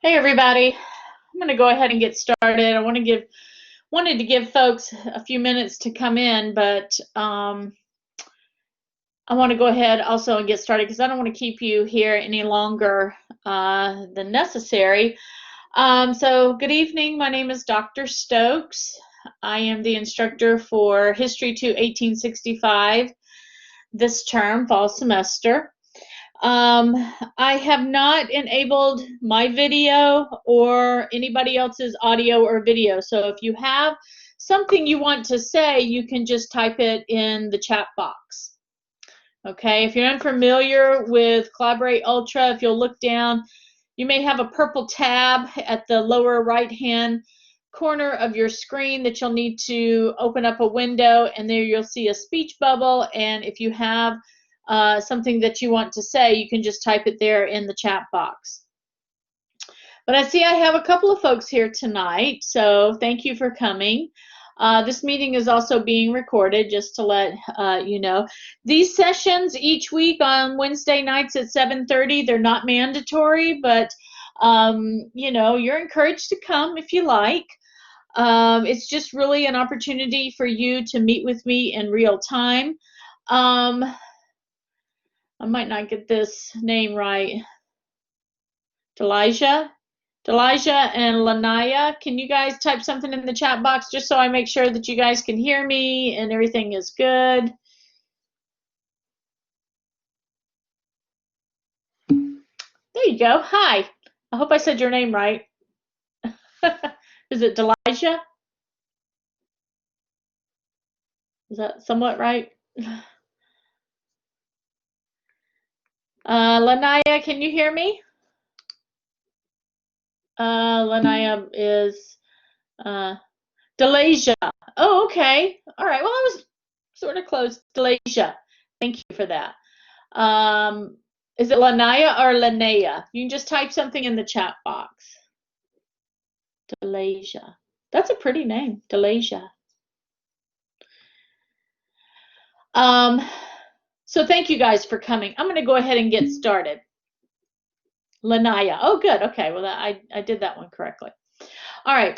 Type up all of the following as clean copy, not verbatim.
Hey everybody, I'm going to go ahead and get started. I wanted to give folks a few minutes to come in, but I want to go ahead also and get started because I don't want to keep you here any longer than necessary. So good evening. My name is Dr. Stokes. I am the instructor for History to 1865 this term, fall semester. I have not enabled my video or anybody else's audio or video. So if you have something you want to say, you can just type it in the chat box. Okay, if you're unfamiliar with Collaborate Ultra, if you'll look down, you may have a purple tab at the lower right-hand corner of your screen that you'll need to open up a window, and there you'll see a speech bubble, and if you have something that you want to say, you can just type it there in the chat box. But I see I have a couple of folks here tonight, so thank you for coming. This meeting is also being recorded, just to let you know. These sessions each week on Wednesday nights at 7:30, they're not mandatory, but you know, you're encouraged to come if you like. It's just really an opportunity for you to meet with me in real time. I might not get this name right. Delija and Lanaya, can you guys type something in the chat box just so I make sure that you guys can hear me and everything is good? There you go. Hi. I hope I said your name right. Is it Delija? Is that somewhat right? Lanaya, can you hear me? Lanaya is Delija. Oh, okay. All right. Well, I was sort of close. Delija. Thank you for that. Is it Lanaya or Lanaya? You can just type something in the chat box. Delija. That's a pretty name, Delija. So thank you guys for coming. I'm going to go ahead and get started. Lanaya. Oh, good. Okay. Well, I did that one correctly. All right.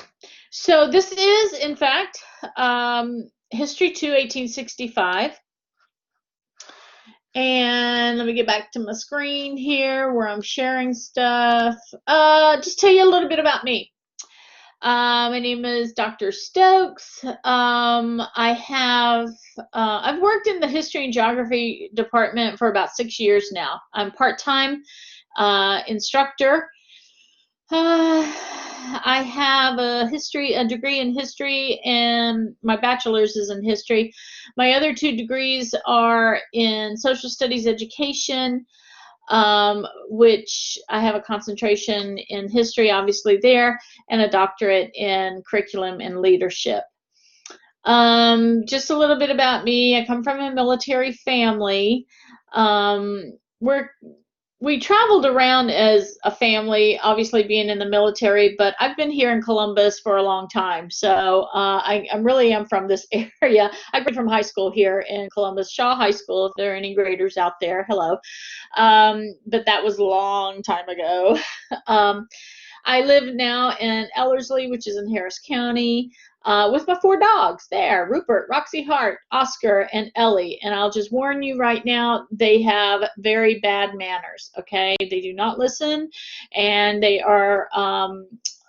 So this is, in fact, History to 1865. And let me get back to my screen here where I'm sharing stuff. Just tell you a little bit about me. My name is Dr. Stokes. I've worked in the history and geography department for about 6 years now. I'm part-time instructor. I have a degree in history, and my bachelor's is in history. My other 2 degrees are in social studies education, which I have a concentration in history, obviously there, and a doctorate in curriculum and leadership. Just a little bit about me. I come from a military family. We traveled around as a family, obviously being in the military, but I've been here in Columbus for a long time. So I really am from this area. I graduated from high school here in Columbus, Shaw High School, if there are any graders out there, hello. But that was a long time ago. I live now in Ellerslie, which is in Harris County, with my 4 dogs there, Rupert, Roxy Hart, Oscar, and Ellie. And I'll just warn you right now, they have very bad manners, okay? They do not listen, and they are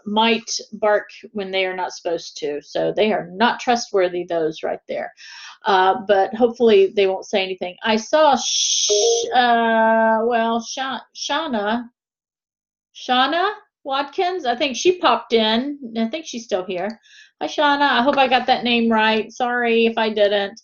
might bark when they are not supposed to. So they are not trustworthy, those right there. But hopefully they won't say anything. I saw, Shauna Watkins, I think she popped in. I think she's still here. Hi, Shauna. I hope I got that name right. Sorry if I didn't.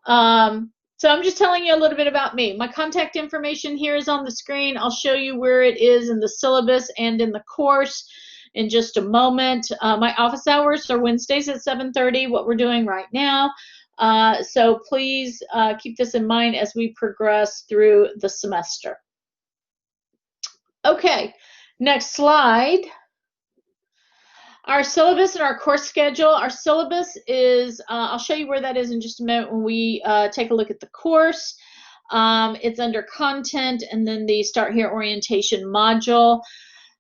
So I'm just telling you a little bit about me. My contact information here is on the screen. I'll show you where it is in the syllabus and in the course in just a moment. My office hours are Wednesdays at 7:30, what we're doing right now. So please keep this in mind as we progress through the semester. Okay. Next slide. Our syllabus and our course schedule. Our syllabus is, I'll show you where that is in just a minute when we take a look at the course. It's under content and then the Start Here orientation module.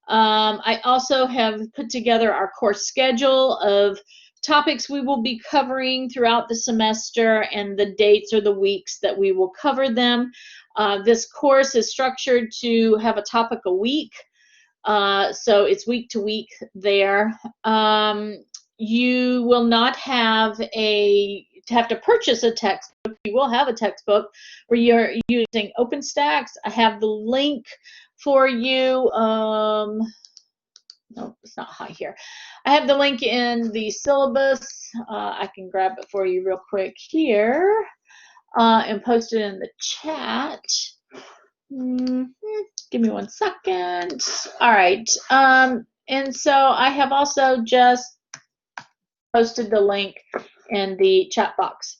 I also have put together our course schedule of topics we will be covering throughout the semester and the dates or the weeks that we will cover them. This course is structured to have a topic a week, so it's week to week there. You will not have to purchase a textbook. You will have a textbook where you're using OpenStax. I have the link for you. No, it's not high here. I have the link in the syllabus. I can grab it for you real quick here and post it in the chat. Give me 1 second. All right. And so I have also just posted the link in the chat box.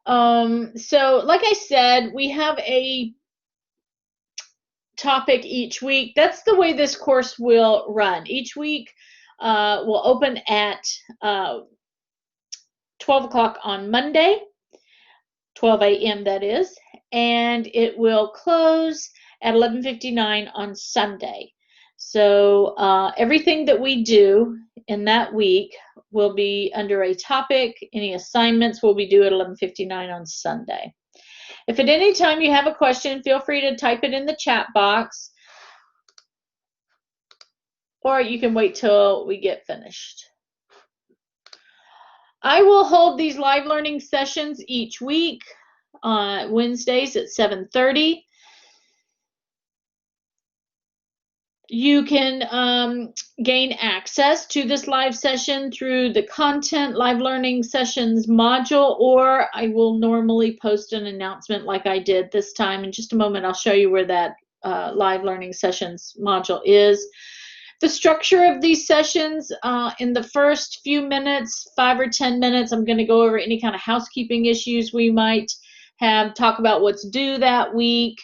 So like I said, we have a topic each week. That's the way this course will run. Each week will open at 12 o'clock on Monday, 12 a.m. that is, and it will close at 11:59 on Sunday. So everything that we do in that week will be under a topic. Any assignments will be due at 11:59 on Sunday. If at any time you have a question, feel free to type it in the chat box, or you can wait till we get finished. I will hold these live learning sessions each week on Wednesdays at 7:30. You can gain access to this live session through the Content Live Learning Sessions module, or I will normally post an announcement like I did this time. In just a moment, I'll show you where that Live Learning Sessions module is. The structure of these sessions, in the first few minutes, 5 or 10 minutes, I'm going to go over any kind of housekeeping issues we might have, talk about what's due that week,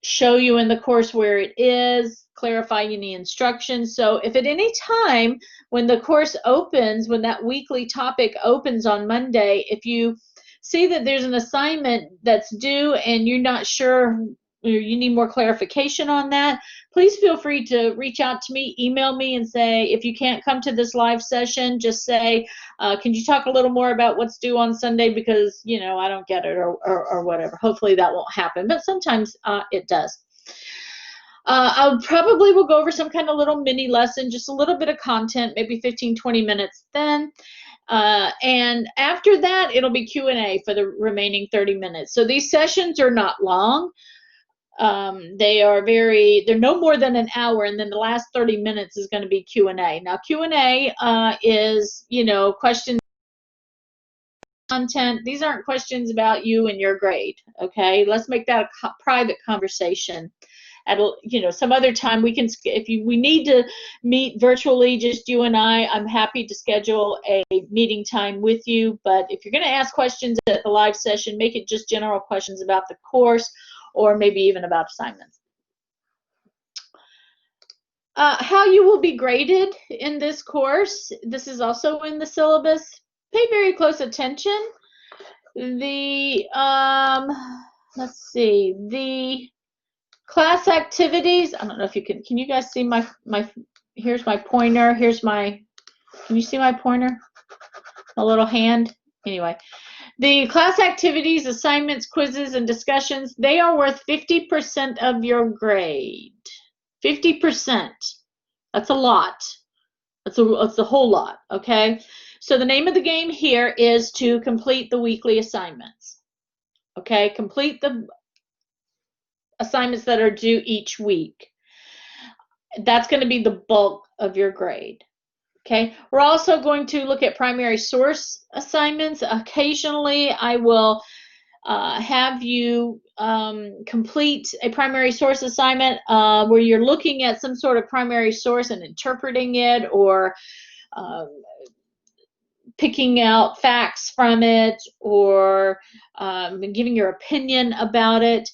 show you in the course where it is, clarify any instructions. So if at any time when the course opens, when that weekly topic opens on Monday, if you see that there's an assignment that's due and you're not sure, or you need more clarification on that, please feel free to reach out to me, email me and say, if you can't come to this live session, just say, can you talk a little more about what's due on Sunday, because, you know, I don't get it, or whatever. Hopefully that won't happen, but sometimes it does. I probably will go over some kind of little mini lesson, just a little bit of content, maybe 15-20 minutes then. And after that, it'll be Q&A for the remaining 30 minutes. So these sessions are not long. They're no more than an hour, and then the last 30 minutes is going to be Q&A. Now, Q&A is, you know, questions, content. These aren't questions about you and your grade, okay? Let's make that a private conversation. At, you know, some other time we can, we need to meet virtually, just you and I'm happy to schedule a meeting time with you. But if you're going to ask questions at the live session, make it just general questions about the course, or maybe even about assignments. How you will be graded in this course, this is also in the syllabus. Pay very close attention. The, let's see, the class activities, I don't know if you can you guys see my here's my pointer, can you see my pointer? A little hand? Anyway. The class activities, assignments, quizzes, and discussions, they are worth 50% of your grade. 50%. That's a lot. That's a whole lot, okay? So the name of the game here is to complete the weekly assignments. Okay, complete the assignments that are due each week. That's going to be the bulk of your grade. Okay, we're also going to look at primary source assignments. Occasionally, I will have you complete a primary source assignment where you're looking at some sort of primary source and interpreting it, or picking out facts from it, or giving your opinion about it.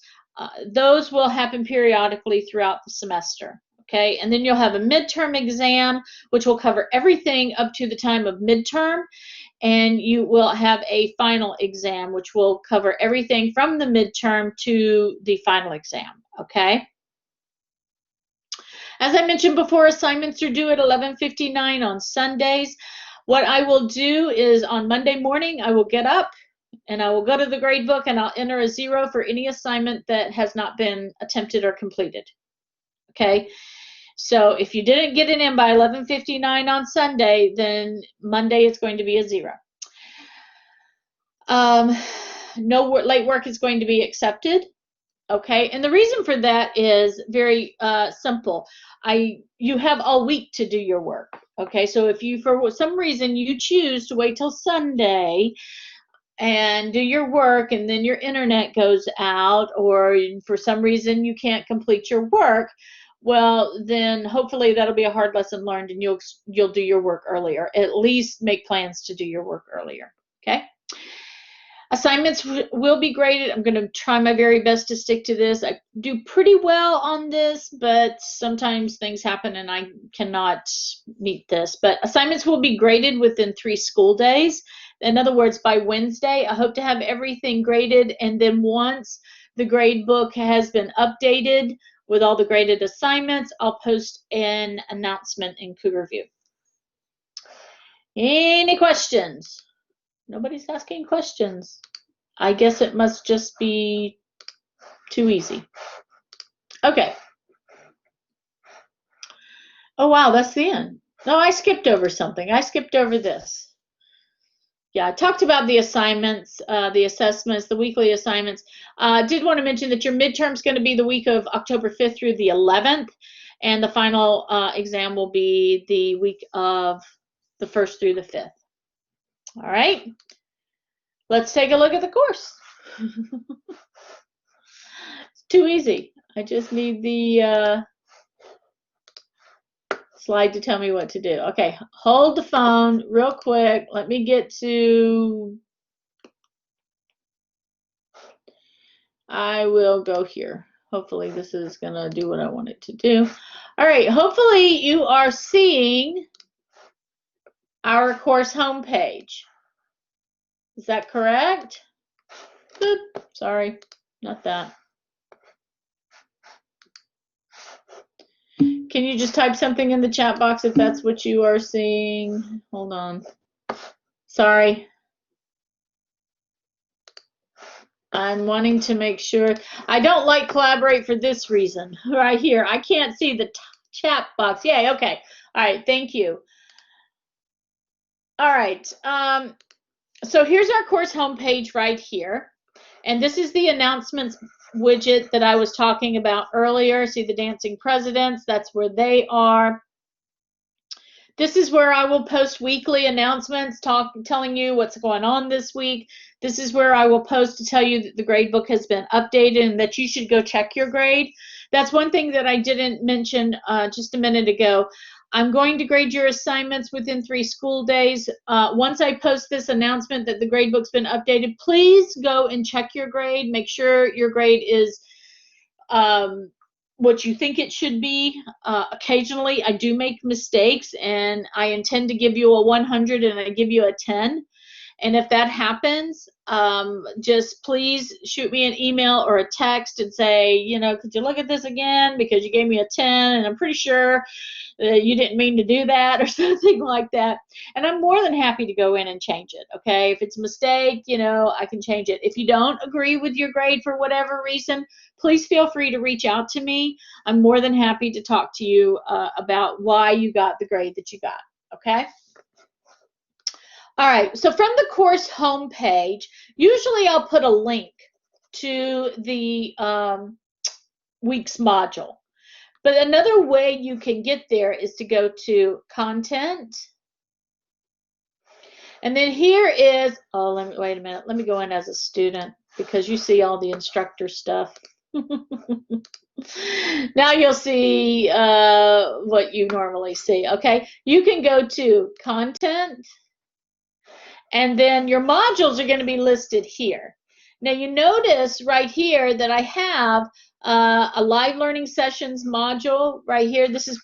Those will happen periodically throughout the semester. Okay, and then you'll have a midterm exam, which will cover everything up to the time of midterm, and you will have a final exam, which will cover everything from the midterm to the final exam. Okay. As I mentioned before, assignments are due at 11:59 on Sundays. What I will do is on Monday morning, I will get up and I will go to the grade book and I'll enter a 0 for any assignment that has not been attempted or completed. Okay, so if you didn't get it in by 11:59 on Sunday, then Monday it's going to be a 0. No late work is going to be accepted. Okay, and the reason for that is very simple. You have all week to do your work. Okay, so if you for some reason you choose to wait till Sunday and do your work and then your internet goes out, or for some reason you can't complete your work, well then hopefully that'll be a hard lesson learned and you'll do your work earlier. At least make plans to do your work earlier. Okay. Assignments will be graded. I'm going to try my very best to stick to this. I do pretty well on this, but sometimes things happen and I cannot meet this. But assignments will be graded within 3 school days. In other words, by Wednesday, I hope to have everything graded. And then once the grade book has been updated with all the graded assignments, I'll post an announcement in Cougar View. Any questions? Nobody's asking questions. I guess it must just be too easy. Okay. Oh, wow, that's the end. No, I skipped over something. I skipped over this. Yeah, I talked about the assignments, the assessments, the weekly assignments. I did want to mention that your midterm is going to be the week of October 5th through the 11th, and the final exam will be the week of the 1st through the 5th. All right. Let's take a look at the course. It's too easy. I just need the slide to tell me what to do. Okay, hold the phone real quick. Let me get to, I will go here. Hopefully this is going to do what I want it to do. All right, hopefully you are seeing our course homepage. Is that correct? Oop, sorry, not that. Can you just type something in the chat box if that's what you are seeing? Hold on. Sorry. I'm wanting to make sure. I don't like Collaborate for this reason. Right here. I can't see the chat box. Yay, okay. All right, thank you. All right. So here's our course homepage right here. And this is the announcements widget that I was talking about earlier. See the dancing presidents? That's where they are. This is where I will post weekly announcements telling you what's going on this week. This is where I will post to tell you that the grade book has been updated and that you should go check your grade. That's one thing that I didn't mention just a minute ago. I'm going to grade your assignments within 3 school days. Once I post this announcement that the grade book's been updated, please go and check your grade. Make sure your grade is what you think it should be. Occasionally I do make mistakes and I intend to give you a 100 and I give you a 10. And if that happens, just please shoot me an email or a text and say, you know, could you look at this again because you gave me a 10 and I'm pretty sure you didn't mean to do that or something like that. And I'm more than happy to go in and change it. Okay, if it's a mistake, you know, I can change it. If you don't agree with your grade for whatever reason, please feel free to reach out to me. I'm more than happy to talk to you about why you got the grade that you got. Okay. All right, so from the course homepage, usually I'll put a link to the week's module. But another way you can get there is to go to content. And then here is, oh, wait a minute. Let me go in as a student because you see all the instructor stuff. Now you'll see what you normally see. Okay, you can go to content. And then your modules are going to be listed here. Now you notice right here that I have a live learning sessions module right here. This is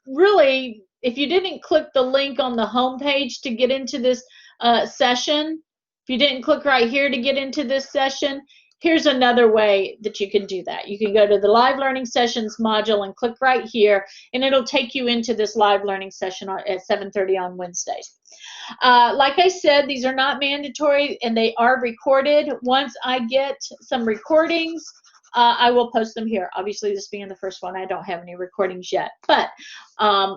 really, if you didn't click the link on the home page to get into this session, if you didn't click right here to get into this session, here's another way that you can do that. You can go to the live learning sessions module and click right here, and it'll take you into this live learning session at 7:30 on Wednesdays. Like I said, these are not mandatory and they are recorded. Once I get some recordings, I will post them here. Obviously, this being the first one, I don't have any recordings yet. But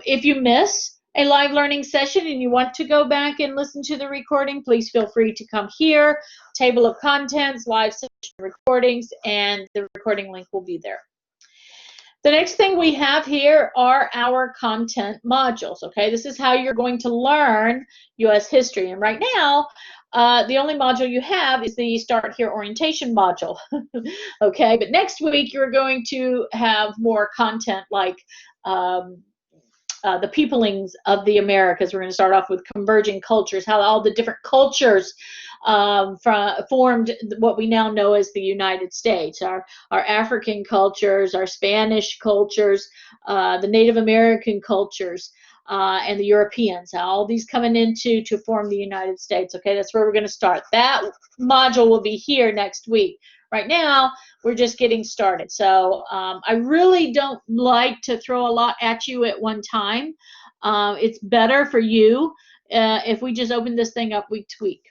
if you miss a live learning session and you want to go back and listen to the recording, please feel free to come here, table of contents, live session recordings, and the recording link will be there. The next thing we have here are our content modules, okay? This is how you're going to learn U.S. history. And right now, the only module you have is the Start Here orientation module, okay? But next week, you're going to have more content like the peoplings of the Americas. We're going to start off with converging cultures, how all the different cultures formed what we now know as the United States. Our African cultures, our Spanish cultures, the Native American cultures, and the Europeans. How all these coming into to form the United States. Okay, that's where we're going to start. That module will be here next week. Right now, we're just getting started. So I really don't like to throw a lot at you at one time. It's better for you if we just open this thing up week to week.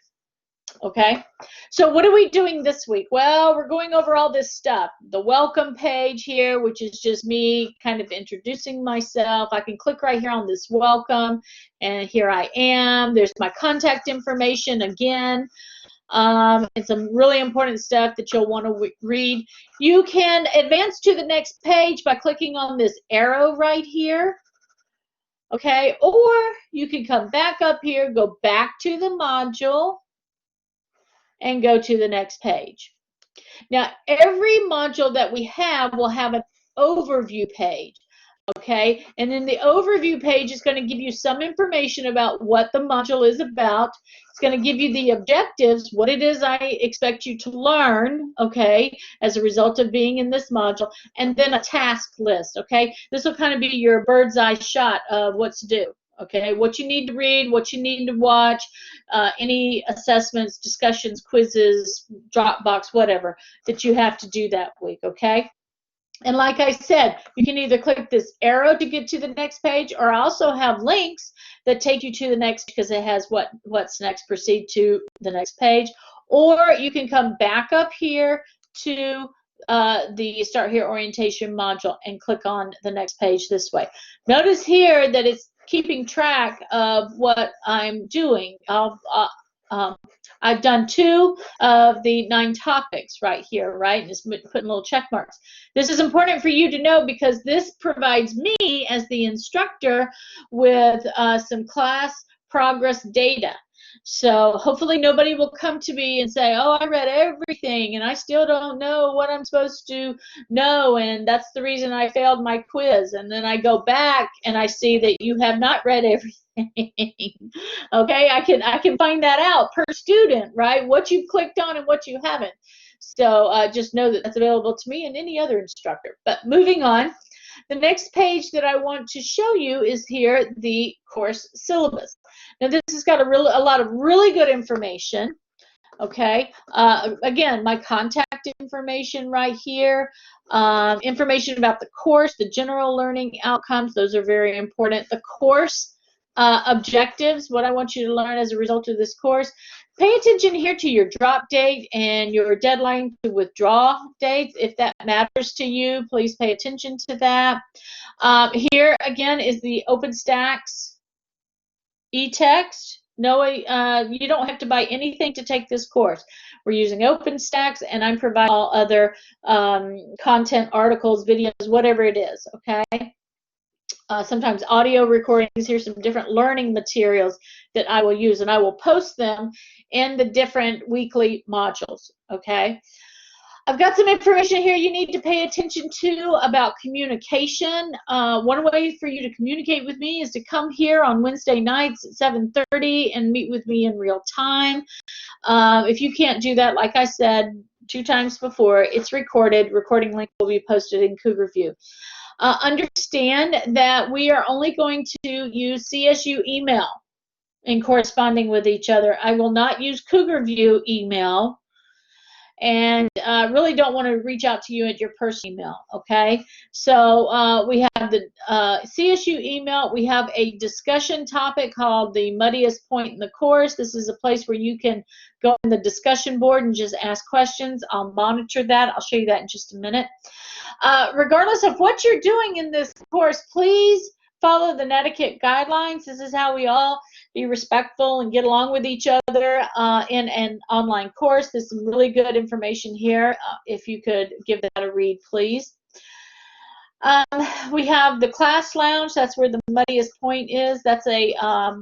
Okay, so what are we doing this week? Well, we're going over all this stuff. The welcome page here, which is just me kind of introducing myself. I can click right here on this welcome, and here I am. There's my contact information again. And some really important stuff that you'll want to read. You can advance to the next page by clicking on this arrow right here. Okay, or you can come back up here, go back to the module, and go to the next page. Now, every module that we have will have an overview page, okay? And then the overview page is going to give you some information about what the module is about. It's going to give you the objectives, what it is I expect you to learn, okay, as a result of being in this module, and then a task list, okay? This will kind of be your bird's eye shot of what to do. Okay, what you need to read, what you need to watch, any assessments, discussions, quizzes, Dropbox, whatever that you have to do that week, okay? And like I said, you can either click this arrow to get to the next page, or I also have links that take you to the next because it has what's next, proceed to the next page. Or you can come back up here to the Start Here orientation module and click on the next page this way. Notice here that it's keeping track of what I'm doing. I've done 2 of the 9 topics right here, right? Just putting little check marks. This is important for you to know because this provides me as the instructor with some class progress data. So hopefully nobody will come to me and say, oh, I read everything and I still don't know what I'm supposed to know, and that's the reason I failed my quiz. And then I go back and I see that you have not read everything. Okay, I can find that out per student, right? What you've clicked on and what you haven't. So just know that that's available to me and any other instructor. But moving on, the next page that I want to show you is here, the course syllabus. Now this has got a lot of really good information. Okay, again, my contact information right here, information about the course, the general learning outcomes, those are very important. The course objectives, what I want you to learn as a result of this course. Pay attention here to your drop date and your deadline to withdraw dates. If that matters to you, please pay attention to that. Here again is the OpenStax e-text. No, you don't have to buy anything to take this course. We're using OpenStax, and I'm providing all other content, articles, videos, whatever it is, okay? Sometimes audio recordings. Here's some different learning materials that I will use, and I will post them in the different weekly modules, okay? I've got some information here you need to pay attention to about communication. One way for you to communicate with me is to come here on Wednesday nights at 7:30 and meet with me in real time. If you can't do that, like I said 2 times before, it's recorded. Recording link will be posted in Cougar View. Understand that we are only going to use CSU email in corresponding with each other. I will not use Cougar View email. and really don't want to reach out to you at your personal email, okay? So we have the CSU email. We have a discussion topic called the muddiest point in the course. This is a place where you can go in the discussion board and just ask questions. I'll monitor that. I'll show you that in just a minute. Regardless of what you're doing in this course, please follow the netiquette guidelines. This is how we all be respectful and get along with each other in an online course. There's some really good information here. If you could give that a read, please. We have the class lounge. That's where the muddiest point is. That's a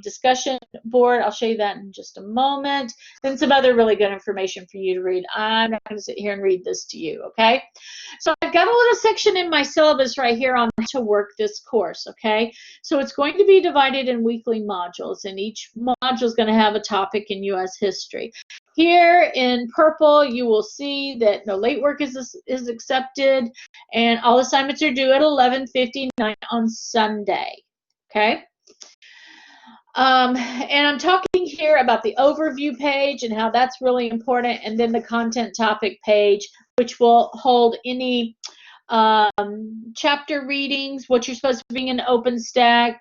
discussion board. I'll show you that in just a moment. Then some other really good information for you to read. I'm not going to sit here and read this to you, okay? So I've got a little section in my syllabus right here on how to work this course, okay? So it's going to be divided in weekly modules, and each module is going to have a topic in U.S. history. Here in purple, you will see that no late work is accepted, and all assignments are due at 11:59 on Sunday, okay? And I'm talking here about the overview page and how that's really important, and then the content topic page, which will hold any chapter readings, what you're supposed to be in OpenStax,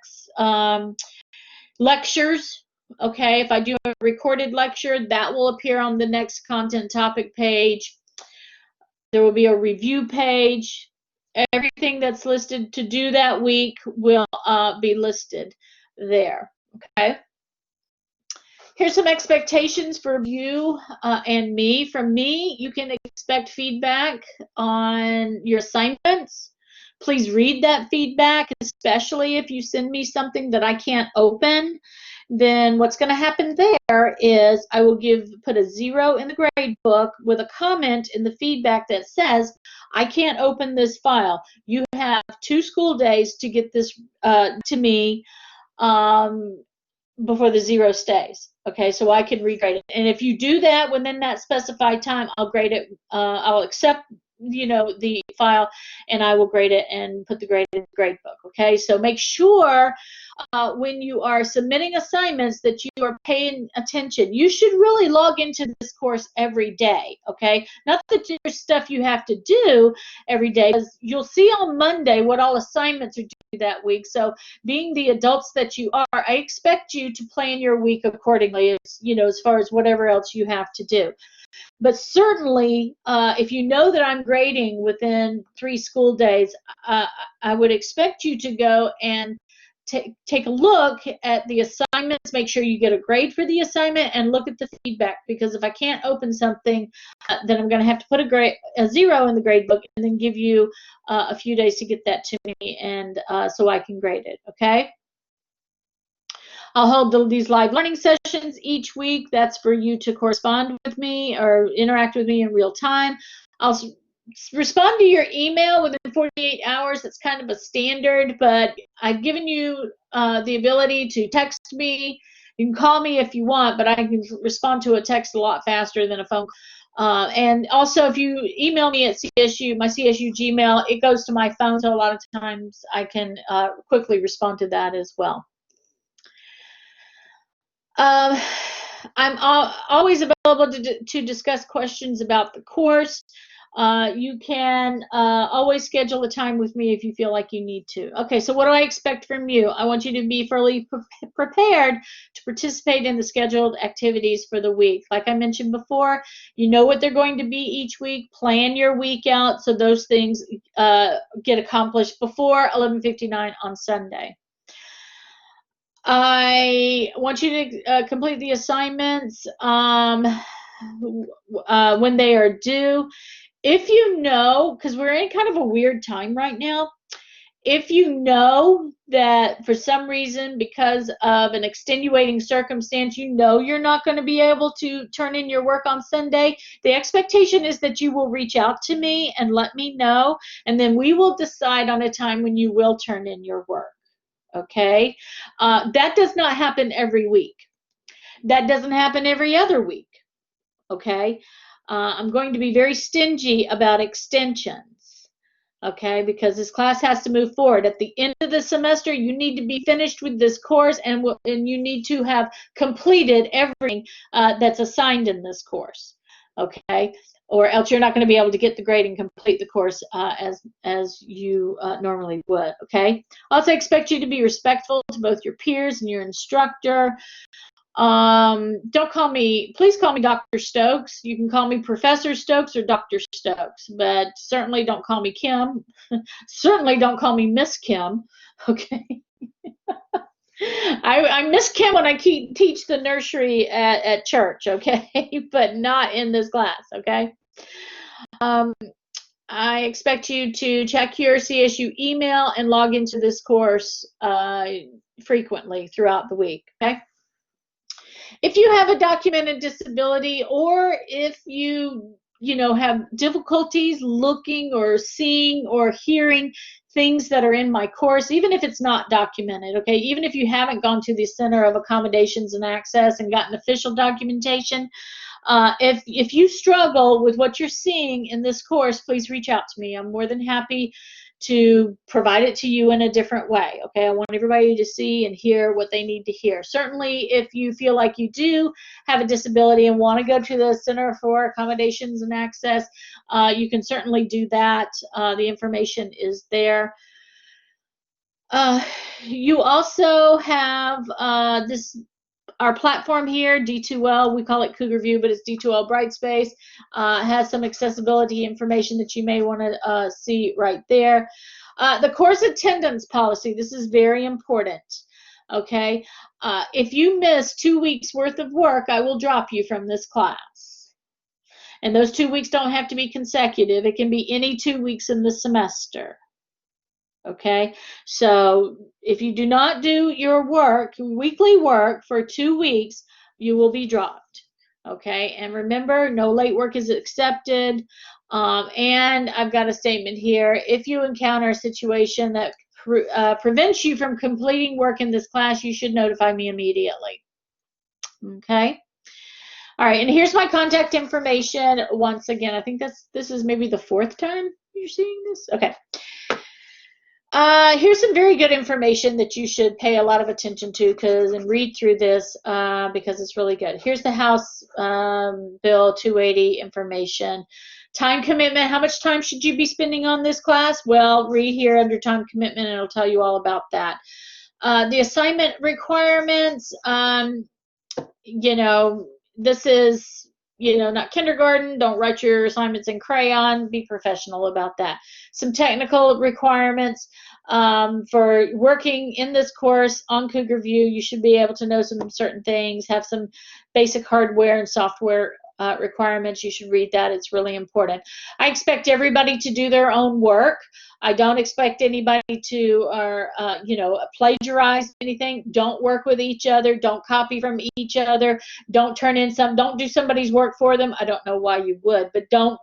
lectures. Okay, if I do a recorded lecture, that will appear on the next content topic page. There will be a review page. Everything that's listed to do that week will be listed there. Okay. Here's some expectations for you and me. From me, you can expect feedback on your assignments. Please read that feedback, especially if you send me something that I can't open. Then what's going to happen there is I will put a 0 in the grade book with a comment in the feedback that says, I can't open this file. You have 2 school days to get this to me before the 0 stays. Okay, so I can regrade it. And if you do that within that specified time, I'll grade it. I'll accept the file, and I will grade it and put the grade in the grade book. Okay, so make sure when you are submitting assignments that you are paying attention. You should really log into this course every day. Okay, not that there's stuff you have to do every day, because you'll see on Monday what all assignments are due that week. So being the adults that you are, I expect you to plan your week accordingly, as far as whatever else you have to do. But certainly, if you know that I'm grading within 3 school days, I would expect you to go and take a look at the assignments, make sure you get a grade for the assignment, and look at the feedback. Because if I can't open something, then I'm going to have to put a 0 in the grade book and then give you a few days to get that to me, and so I can grade it, okay? I'll hold these live learning sessions each week. That's for you to correspond with me or interact with me in real time. I'll respond to your email within 48 hours. That's kind of a standard, but I've given you the ability to text me. You can call me if you want, but I can respond to a text a lot faster than a phone call. And also, if you email me at CSU, my CSU Gmail, it goes to my phone, so a lot of times I can quickly respond to that as well. I'm always available to discuss questions about the course. You can always schedule a time with me if you feel like you need to. Okay, so what do I expect from you? I want you to be fully prepared to participate in the scheduled activities for the week. Like I mentioned before, you know what they're going to be each week. Plan your week out so those things get accomplished before 11:59 on Sunday. I want you to complete the assignments when they are due. If you know, because we're in kind of a weird time right now, if you know that for some reason, because of an extenuating circumstance, you're not going to be able to turn in your work on Sunday, the expectation is that you will reach out to me and let me know, and then we will decide on a time when you will turn in your work. Okay, that does not happen every week. That doesn't happen every other week. Okay, I'm going to be very stingy about extensions. Okay, because this class has to move forward. At the end of the semester, you need to be finished with this course, and you need to have completed everything that's assigned in this course. Okay, or else you're not going to be able to get the grade and complete the course as you normally would. Okay. Also expect you to be respectful to both your peers and your instructor. Don't call me, please call me Dr. Stokes. You can call me Professor Stokes or Dr. Stokes, but certainly don't call me Kim. Certainly don't call me Miss Kim. Okay. I Miss Kim when I teach the nursery at church, okay, but not in this class, okay. I expect you to check your CSU email and log into this course frequently throughout the week, okay. If you have a documented disability, or if you have difficulties looking or seeing or hearing things that are in my course, even if it's not documented, okay, even if you haven't gone to the Center of Accommodations and Access and gotten official documentation, if you struggle with what you're seeing in this course, please reach out to me. I'm more than happy to provide it to you in a different way. Okay, I want everybody to see and hear what they need to hear. Certainly, if you feel like you do have a disability and want to go to the Center for Accommodations and Access, you can certainly do that. The information is there. You also have our platform here, D2L, we call it Cougar View, but it's D2L Brightspace, has some accessibility information that you may want to see right there. The course attendance policy, this is very important, okay? If you miss 2 weeks worth of work, I will drop you from this class. And those 2 weeks don't have to be consecutive. It can be any 2 weeks in the semester. Okay, so if you do not do your work, weekly work for 2 weeks, you will be dropped. Okay, and remember, no late work is accepted. And I've got a statement here. If you encounter a situation that prevents you from completing work in this class, you should notify me immediately. Okay. All right, and here's my contact information. Once again, I think this is maybe the 4th time you're seeing this. Okay. Here's some very good information that you should pay a lot of attention to and read through this because it's really good. Here's the House Bill 280 information. Time commitment, how much time should you be spending on this class? Well, read here under time commitment and it'll tell you all about that. The assignment requirements, this is not kindergarten. Don't write your assignments in crayon. Be professional about that. Some technical requirements for working in this course on Cougar View. You should be able to know some certain things, have some basic hardware and software requirements. You should read that. It's really important. I expect everybody to do their own work. I don't expect anybody to plagiarize anything. Don't work with each other. Don't copy from each other. Don't don't do somebody's work for them. I don't know why you would, but don't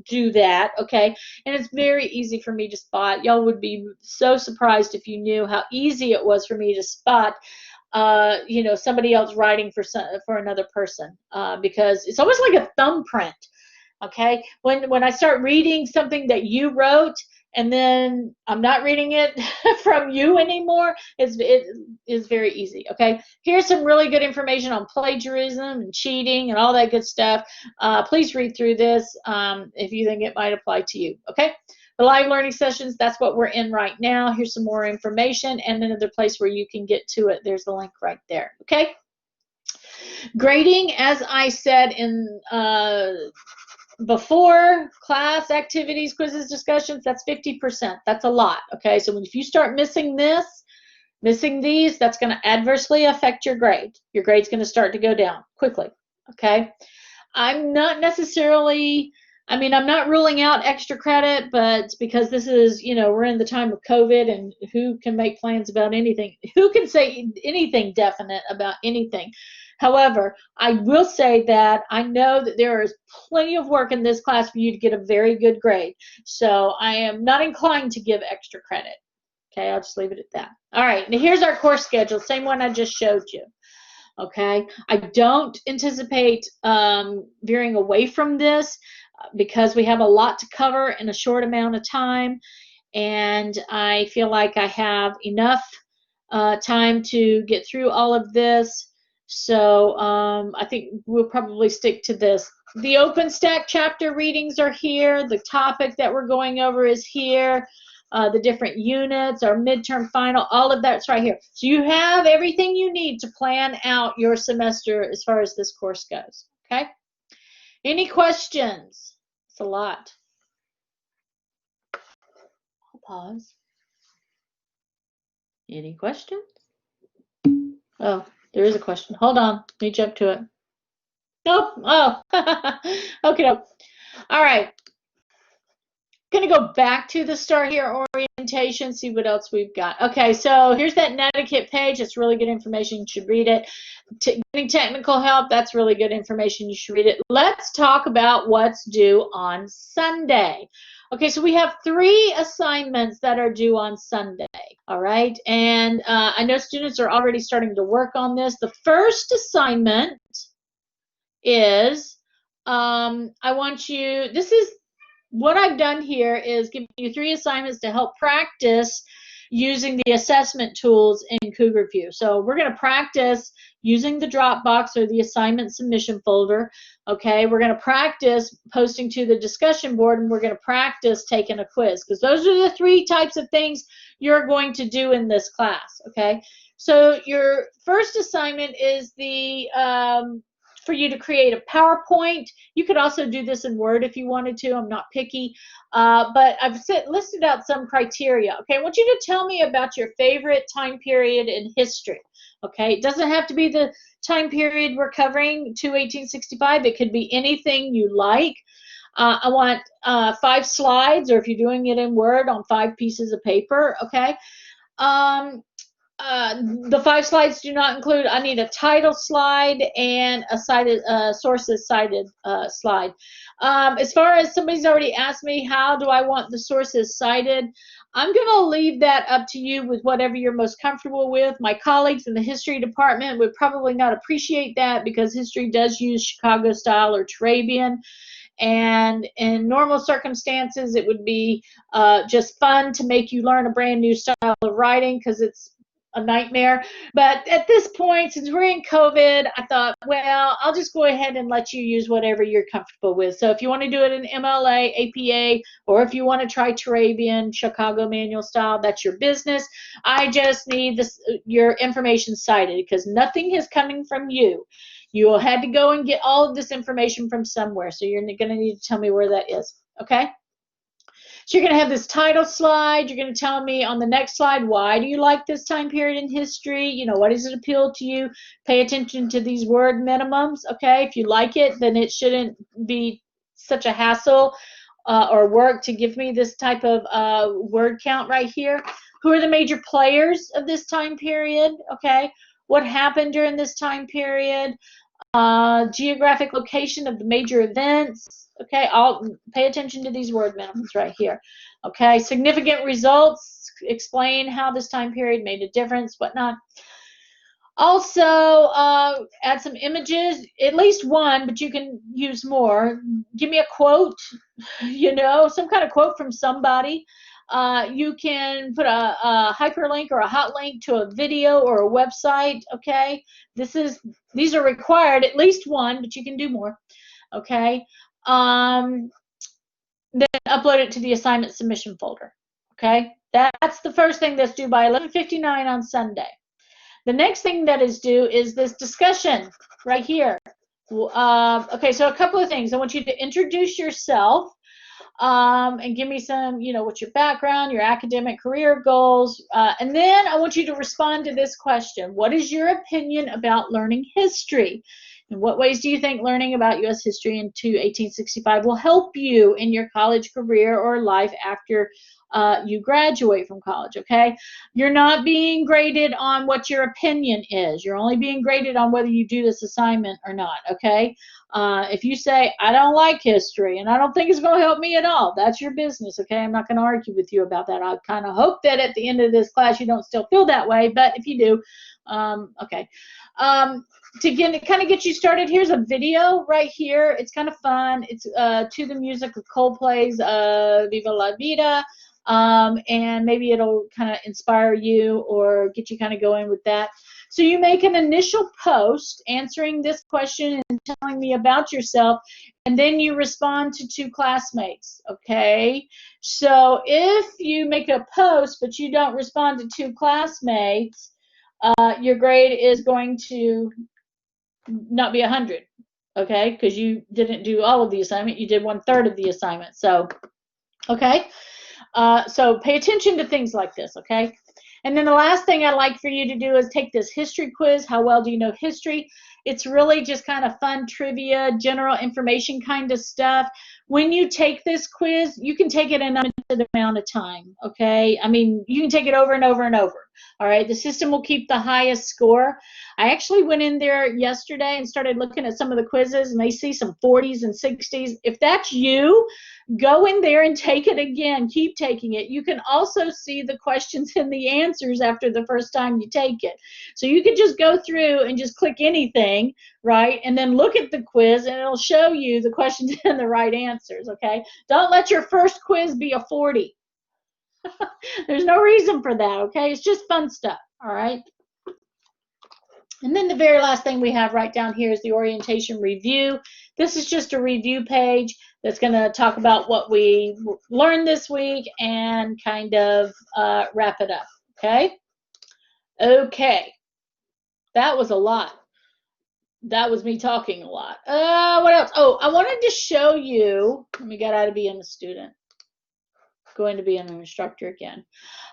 do that, okay? And it's very easy for me to spot. Y'all would be so surprised if you knew how easy it was for me to spot somebody else writing for another person because it's almost like a thumbprint. Okay, when I start reading something that you wrote and then I'm not reading it from you anymore, it is very easy. Okay, here's some really good information on plagiarism and cheating and all that good stuff. Please read through this if you think it might apply to you. Okay. The live learning sessions, that's what we're in right now. Here's some more information and another place where you can get to it. There's the link right there, okay? Grading, as I said in before, class, activities, quizzes, discussions, that's 50%. That's a lot, okay? So if you start missing these, that's going to adversely affect your grade. Your grade's going to start to go down quickly, okay? I'm not ruling out extra credit, but because this is, we're in the time of COVID and who can make plans about anything? Who can say anything definite about anything? However, I will say that I know that there is plenty of work in this class for you to get a very good grade. So I am not inclined to give extra credit. Okay, I'll just leave it at that. All right, now here's our course schedule, same one I just showed you. Okay, I don't anticipate veering away from this because we have a lot to cover in a short amount of time, and I feel like I have enough time to get through all of this. So I think we'll probably stick to this The OpenStack chapter readings are here. The topic that we're going over is here. The different units, our midterm final, all of that's right here. So you have everything you need to plan out your semester as far as this course goes. Okay? Any questions? It's a lot. I'll pause. Any questions? Oh, there is a question. Hold on. Let me jump to it. Nope. Oh. Okay. All right. Going to go back to the Start Here orientation, see what else we've got. Okay, so here's that netiquette page. It's really good information. You should read it. Getting technical help, that's really good information. You should read it. Let's talk about what's due on Sunday. Okay, so we have 3 assignments that are due on Sunday. All right, and I know students are already starting to work on this. The first assignment is I want you, this is what I've done here is giving you 3 assignments to help practice using the assessment tools in Cougar View. So we're going to practice using the Dropbox or the assignment submission folder. Okay, we're going to practice posting to the discussion board, and we're going to practice taking a quiz, because those are the 3 types of things you're going to do in this class. Okay, so your first assignment is the for you to create a PowerPoint. You could also do this in Word if you wanted to. I'm not picky, but I've listed out some criteria. Okay, I want you to tell me about your favorite time period in history. Okay, it doesn't have to be the time period we're covering to 1865. It could be anything you like. I want 5 slides, or if you're doing it in Word, on 5 pieces of paper. Okay. The 5 slides do not include, I need a title slide and a cited sources cited slide. As far as somebody's already asked me, how do I want the sources cited? I'm going to leave that up to you with whatever you're most comfortable with. My colleagues in the history department would probably not appreciate that, because history does use Chicago style or Turabian. And in normal circumstances, it would be just fun to make you learn a brand new style of writing, because it's a nightmare. But at this point, since we're in COVID, I thought, well, I'll just go ahead and let you use whatever you're comfortable with. So if you want to do it in MLA, APA, or if you want to try Turabian, Chicago manual style, that's your business. I just need your information cited, because nothing is coming from you. You will have to go and get all of this information from somewhere. So you're going to need to tell me where that is. Okay? So you're going to have this title slide. You're going to tell me on the next slide, why do you like this time period in history? You know, what does it appeal to you? Pay attention to these word minimums. Okay? If you like it, then it shouldn't be such a hassle or work to give me this type of word count right here. Who are the major players of this time period? Okay? What happened during this time period? Geographic location of the major events. Okay, I'll pay attention to these word minimums right here. Okay, significant results. Explain how this time period made a difference, whatnot. Also, add some images, at least one, but you can use more. Give me a quote, you know, some kind of quote from somebody. You can put a hyperlink or a hot link to a video or a website. Okay, these are required, at least one, but you can do more. Okay, then upload it to the assignment submission folder. Okay, that's the first thing that's due by 11:59 on Sunday. The next thing that is due is this discussion right here. Okay, so a couple of things. I want you to introduce yourself. And give me some, you know, what's your background, your academic career goals, and then I want you to respond to this question. What is your opinion about learning history? In what ways do you think learning about U.S. history into 1865 will help you in your college career or life after you graduate from college? Okay, you're not being graded on what your opinion is. You're only being graded on whether you do this assignment or not. Okay, if you say, I don't like history and I don't think it's going to help me at all, that's your business. Okay, I'm not going to argue with you about that. I kind of hope that at the end of this class you don't still feel that way, but if you do, okay. To kind of get you started, here's a video right here. It's kind of fun. It's to the music of Coldplay's Viva La Vida. and maybe it'll kind of inspire you or get you kind of going with that. So you make an initial post answering this question and telling me about yourself, and then you respond to 2 classmates, okay? So if you make a post but you don't respond to 2 classmates, your grade is going to not be 100, okay? Because you didn't do all of the assignment, you did 1/3 of the assignment. So, okay? So pay attention to things like this, okay? And then the last thing I'd like for you to do is take this history quiz. How well do you know history? It's really just kind of fun trivia, general information kind of stuff. When you take this quiz, you can take it in a limited amount of time, okay? I mean, you can take it over and over and over, all right? The system will keep the highest score. I actually went in there yesterday and started looking at some of the quizzes, and they see some 40s and 60s. If that's you, go in there and take it again. Keep taking it. You can also see the questions and the answers after the first time you take it. So you can just go through and just click anything, right? And then look at the quiz, and it'll show you the questions and the right answers, okay? Don't let your first quiz be a 40. There's no reason for that, okay? It's just fun stuff, all right? And then the very last thing we have right down here is the orientation review. This is just a review page that's going to talk about what we learned this week and kind of wrap it up, okay? Okay. That was a lot. That was me talking a lot. What else? Oh, I wanted to show you, let me get out of being a student. Going to be an instructor again.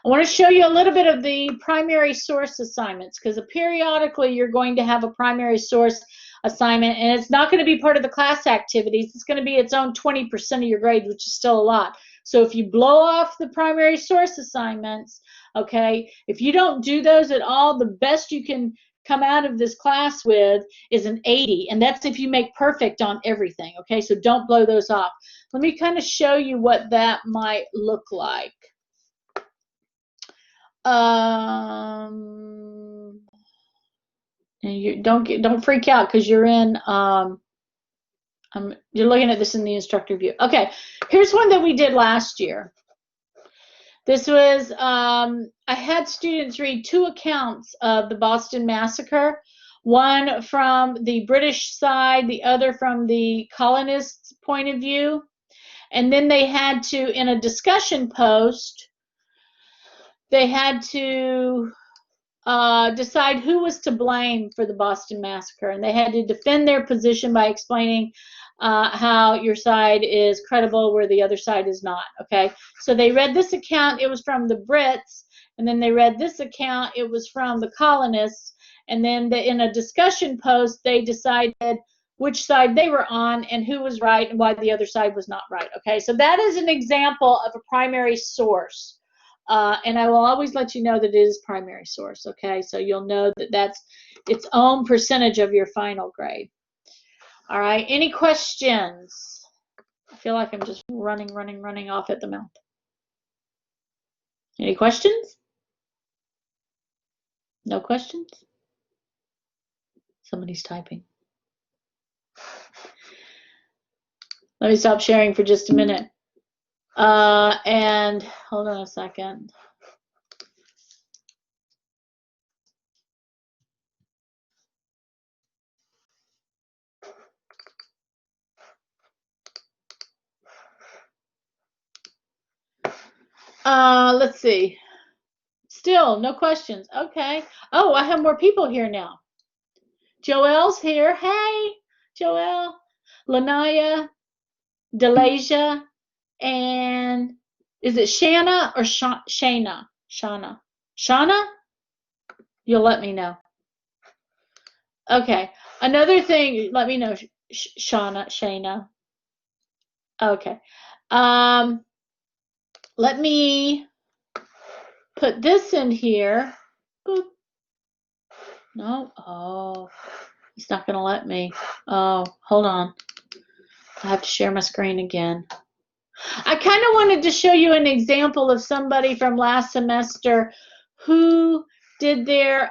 I want to show you a little bit of the primary source assignments, because periodically you're going to have a primary source assignment, and it's not going to be part of the class activities. It's going to be its own 20% of your grade, which is still a lot. So if you blow off the primary source assignments, okay, if you don't do those at all, the best you can come out of this class with is an 80, and that's if you make perfect on everything, okay? So don't blow those off. Let me kind of show you what that might look like. And you don't freak out, because you're in you're looking at this in the instructor view. Okay, here's one that we did last year. This was, I had students read 2 accounts of the Boston Massacre, one from the British side, the other from the colonists' point of view. And then they had to, in a discussion post, they had to decide who was to blame for the Boston Massacre. And they had to defend their position by explaining how your side is credible where the other side is not, okay? So they read this account, it was from the Brits, and then they read this account, it was from the colonists, and then in a discussion post, they decided which side they were on and who was right and why the other side was not right, okay? So that is an example of a primary source. And I will always let you know that it is primary source, okay? So you'll know that that's its own percentage of your final grade. All right, any questions? I feel like I'm just running off at the mouth. Any questions? No questions? Somebody's typing. Let me stop sharing for just a minute. And hold on a second. Let's see. Still no questions. Okay. Oh, I have more people here now. Joelle's here. Hey, Joelle. Lanaya, Delasia, and is it Shanna or Shana? Shana. Shana? You'll let me know. Okay. Another thing, let me know, Shana. Okay. Let me put this in here. Boop. No. Oh, it's not going to let me. Oh, hold on. I have to share my screen again. I kind of wanted to show you an example of somebody from last semester who did their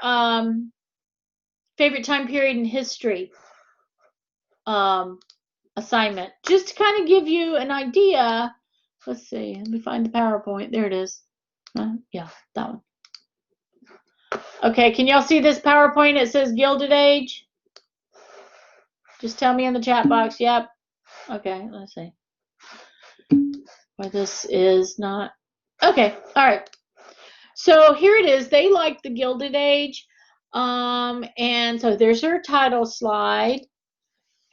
favorite time period in history assignment, just to kind of give you an idea Let's see. Let me find the PowerPoint. There it is. Yeah, that one. Okay, can y'all see this PowerPoint? It says Gilded Age. Just tell me in the chat box. Yep. Okay, let's see. Why this is not. Okay, all right. So here it is. They like the Gilded Age. And so there's her title slide.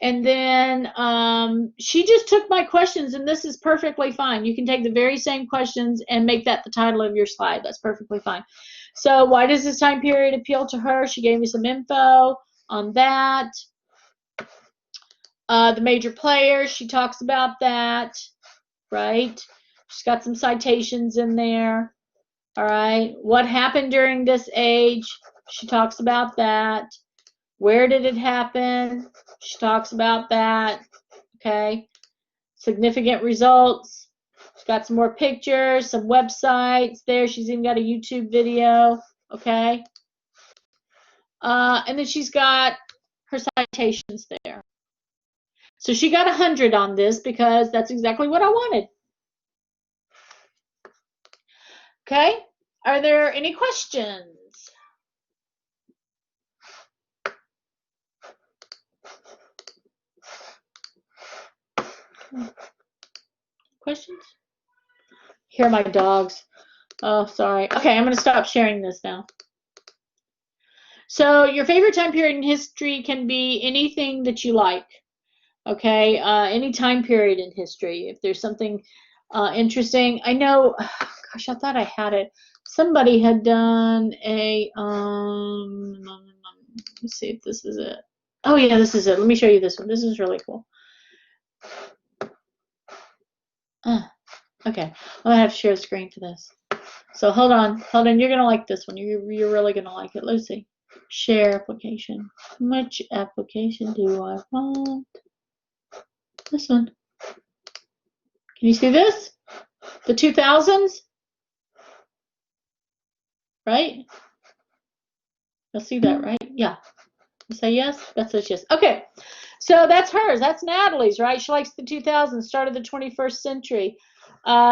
And then she just took my questions, and this is perfectly fine. You can take the very same questions and make that the title of your slide. That's perfectly fine. So why does this time period appeal to her? She gave me some info on that. The major players, she talks about that, right? She's got some citations in there. All right. What happened during this age? She talks about that. Where did it happen? She talks about that. Okay. Significant results. She's got some more pictures, some websites there. She's even got a YouTube video. Okay. And then she's got her citations there. So she got 100 on this because that's exactly what I wanted. Okay. Are there any questions? Questions? Here are my dogs. Oh, sorry. Okay, I'm going to stop sharing this now. So your favorite time period in history can be anything that you like. Okay, any time period in history. If there's something interesting, I know. Gosh, I thought I had it. Somebody had done a. Let's see if this is it. Oh yeah, this is it. Let me show you this one. This is really cool. Okay, I'm gonna have to share the screen for this. So hold on. You're gonna like this one. You're really gonna like it. Let's see. Share application. Which application do I want? This one. Can you see this? The 2000s? Right? You'll see that, right? Yeah. You say yes? That says yes. Okay. So that's hers. That's Natalie's, right? She likes the 2000s, start of the 21st century.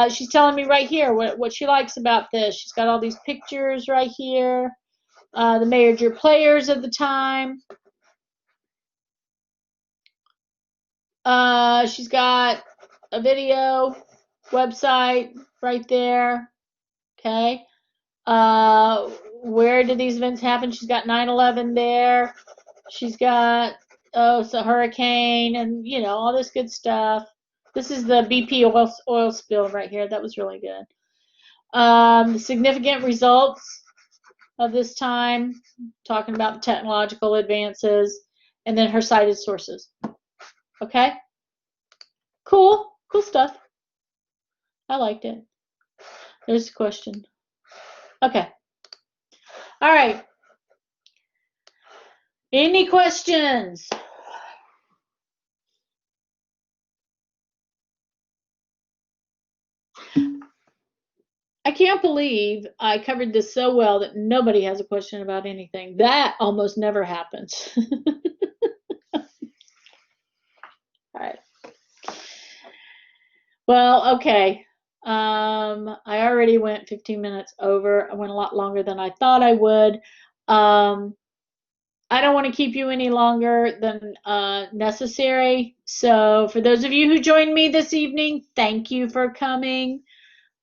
She's telling me right here what she likes about this. She's got all these pictures right here. The major players of the time. She's got a video website right there. Okay. Where did these events happen? She's got 9/11 there. She's got it's a hurricane and all this good stuff. This is the BP oil spill right here. That was really good. The significant results of this time, talking about the technological advances, and then her cited sources. Okay. Cool stuff. I liked it. There's a question. Okay. All right. Any questions? I can't believe I covered this so well that nobody has a question about anything. That almost never happens. All right. Well, okay. I already went 15 minutes over. I went a lot longer than I thought I would. I don't want to keep you any longer than necessary. So for those of you who joined me this evening, thank you for coming.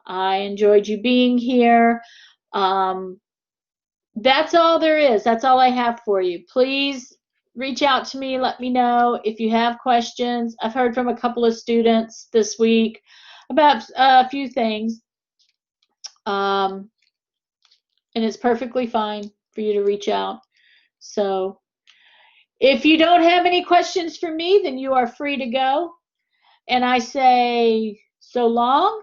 I enjoyed you being here. That's all there is. That's all I have for you. Please reach out to me. Let me know if you have questions. I've heard from a couple of students this week about a few things. And it's perfectly fine for you to reach out. So if you don't have any questions for me, then you are free to go. And I say so long,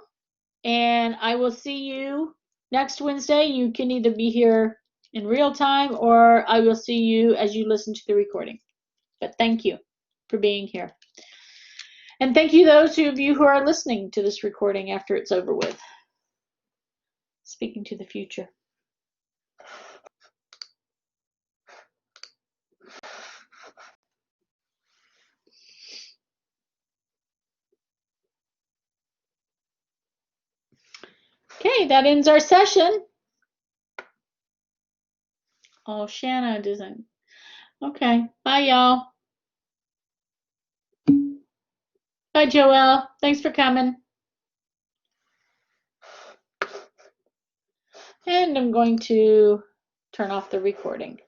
and I will see you next Wednesday. You can either be here in real time or I will see you as you listen to the recording. But thank you for being here. And thank you those of you who are listening to this recording after it's over with. Speaking to the future. Okay, that ends our session. Oh, Shanna doesn't. Okay, bye, y'all. Bye, Joelle. Thanks for coming. And I'm going to turn off the recording.